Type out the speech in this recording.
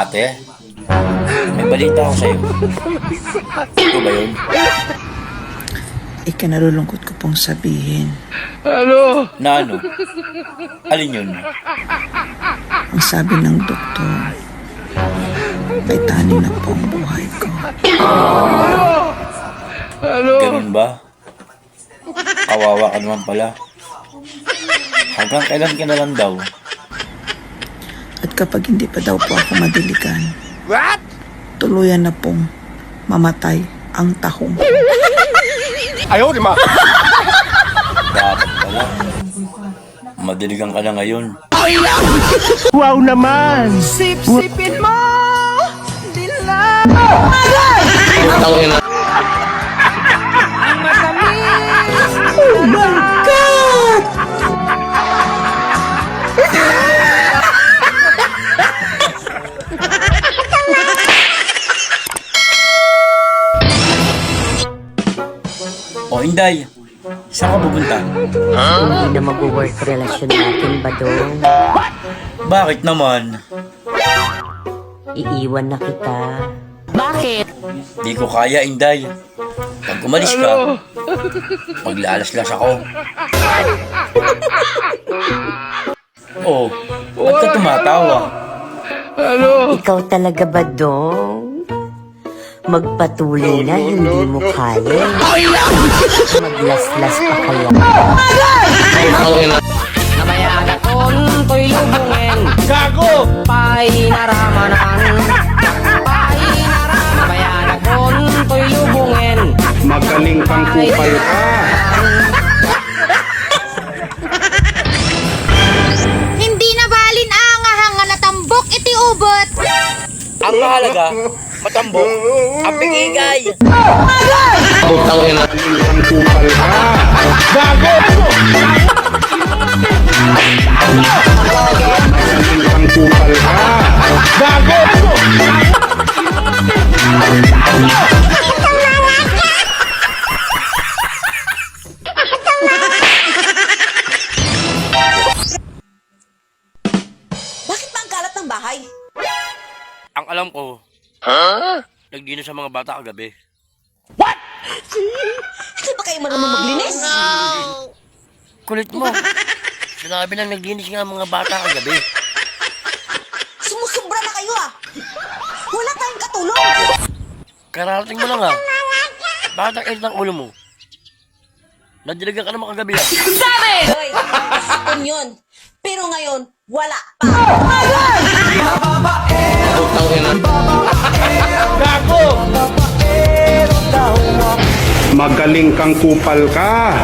Ate, may balita ako sa'yo. Ito ba yun? Ikinalulungkot ko pong sabihin. Na ano? Alin yun? Ang sabi ng doktor, may tanim na po ang buhay ko. Ganun ba? Kawawa ka naman pala. Hanggang kailan ka na lang daw? At kapag hindi pa daw po ako madiligan, tuluyan na pong mamatay ang tahong. Dapat pala. Madiligan ka na ngayon. Wow naman! Sip-sipin mo! Dila! Ang matamis! Oh my God! O Inday, saan ka pupunta? Hindi na mag-work relasyon natin ba dong? Bakit naman? Iiwan na kita. Bakit? Di ko kaya, Inday. Pag umalis ka, maglalas-las ako. Oh, ba't ka tumatawa? Ikaw talaga ba dong? Magpatuloy na, hindi mo kaya. Maglaslas pa kaya. Namayada kon to'y lubungin. Gago! Painaramanan. Namayada kon to'y lubungin. Magaling kang kupal ka. Hindi na balin angahanga na tambok iti ubot. Ang mahalaga, matambok, ang pingigay. Magaling kang kupal ka. Gago! Magaling kang kupal ka. Gago! Bakit ba ang kalat ng bahay? Ang alam ko, nagdinos sa mga bata kagabi. Hindi ba kayo marunong maglinis? Kulit mo. Sinabi lang naglinis nga ang mga bata kagabi. Sumusubra na kayo ah! Wala tayong katulong! Kararating mo lang Bakit ang init ng ulo mo? Nadiligan ka naman kagabi Hoy! Hapon yun! Pero ngayon, wala pa! Gago! Magaling kang kupal ka.